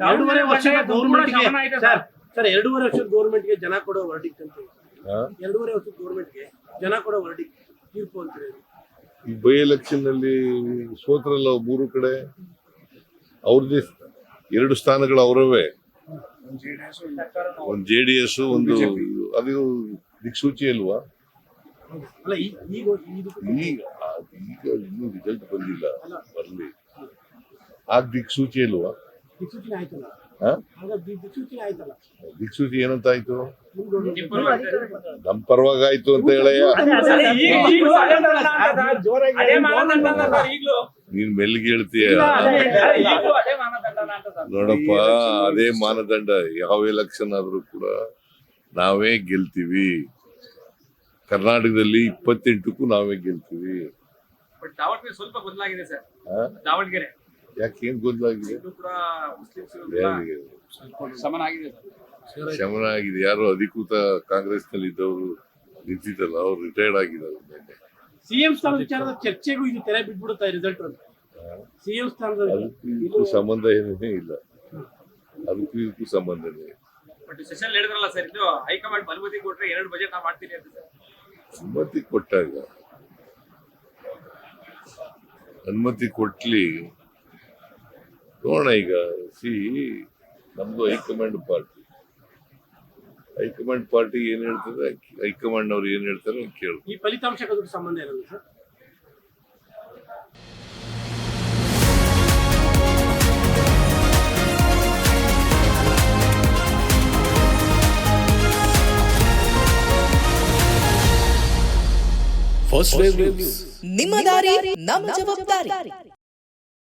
2.5 ವರ್ಷದ ಗೌರ್ಮೆಂಟ್ಗೆ ಸರ್ 2.5 ವರ್ಷದ ಗೌರ್ಮೆಂಟ್ಗೆ ಜನ ಕೊಡೋ ವರ್ಡಿಕ್ಟ್ ಅಂತ 2.5 ವರ್ಷದ ಗೌರ್ಮೆಂಟ್ಗೆ ಜನ ಕೊಡೋ ವರ್ಡಿಕ್ಟ್ ತೀರ್ಪು ಅಂತಾರೆ. ಈ ಬೈ ಎಲೆಕ್ಷನ್ ನಲ್ಲಿ ಸೋತ್ರಲ್ಲ 3 ಕಡೆ ಅವ್ರದ್ದೇ 2 ಸ್ಥಾನಗಳು ಅವರವೇ, ಒಂದು JDS ಒಂದು ಅದು ದಿಕ್ಸೂಚಿ ಅಲ್ವಾ? ಅಲ್ಲ ಈಗ ಇನ್ನೂ ರಿಸಲ್ಟ್ ಬಂದಿಲ್ಲ, ಬರ್ಲಿ. ಆಗ ದಿಕ್ಸೂಚಿ ಅಲ್ವಾ? ದಿಕ್ಸೂಚನೆ ಆಯ್ತಲ್ಲ, ದಿಕ್ಸೂಚನೆ ಆಯ್ತಲ್ಲ. ದಿಕ್ಸೂಚಿ ಏನಂತ ಆಯ್ತು? ನಮ್ ಪರವಾಗಿ ಆಯ್ತು ಅಂತ ಹೇಳಯ್ಯ. ನೀನ್ ಮೆಲ್ಗೆ ಹೇಳ್ತೀಯ ನೋಡಪ್ಪ, ಅದೇ ಮಾನದಂಡ. ಯಾವ ಎಲೆಕ್ಷನ್ ಆದ್ರೂ ಕೂಡ ನಾವೇ ಗೆಲ್ತೀವಿ. ಕರ್ನಾಟಕದಲ್ಲಿ 28ಕ್ಕೂ ನಾವೇ ಗೆಲ್ತೀವಿ. ಸ್ವಲ್ಪ ಬದಲಾಗಿದೆ ಸರ್ ದಾವಣಗೆರೆ. ಯಾಕೇನ್ ಗೊಂದಲಾಗಿದೆ? ಶಮನ ಆಗಿದೆ. ಯಾರು ಅಧಿಕೃತ ಕಾಂಗ್ರೆಸ್ ನಲ್ಲಿ ಇದ್ದವರು ನಿಂತಿದ್ದಲ್ಲ, ಅವ್ರು ರಿಟೈರ್ಡ್ ಆಗಿದ್ದಾರೆ. ಸಿಎಂ ಸ್ಥಾನದ ವಿಚಾರದ ಚರ್ಚೆಗೂ ಇದು ತೆರೆ ಬಿಟ್ಬಿಡುತ್ತಾ ರಿಸಲ್ಟ್ ಅಂತ? ಸಿಎಂ ಸ್ಥಾನದ ಅದಕ್ಕೂ ಸಂಬಂಧ ಏನೇ ಇಲ್ಲ, ಅದಕ್ಕೂ ಇದಕ್ಕೂ ಸಂಬಂಧನೇ ಇಲ್ಲ. ಬಟ್ ಸೆಷನ್ ಹೇಳಿದ್ರಲ್ಲ ಸರ್, ಇದು ಹೈಕಮಾಂಡ್ ಅನುಮತಿ ಕೊಟ್ರೆ 2 ಬಜೆಟ್ ನಾವು ಮಾಡ್ತೀವಿ ಅಂತ ಸರ್. ಅನುಮತಿ ಕೊಟ್ಟಾಗ ಅನುಮತಿ ಕೊಟ್ಲಿ ನೋಡೋಣ. ಈಗ ನಮ್ದು ಹೈಕಮಾಂಡ್ ಪಾರ್ಟಿ ಏನ್ ಹೇಳ್ತಾರೆ, ಹೈಕಮಾಂಡ್ ಅವ್ರು ಏನ್ ಹೇಳ್ತಾರೆ ಕೇಳು. ಈ ಫಲಿತಾಂಶಕ್ಕೆ ಅದಕ್ಕೆ ಸಂಬಂಧ ಇರಲ್ಲ ಸರ್? ಫಸ್ಟ್ ವೇವ್ ನ್ಯೂಸ್, ನಿಮ್ಮ ದಾರಿ ನಮ್ಮ ಜವಾಬ್ದಾರಿ.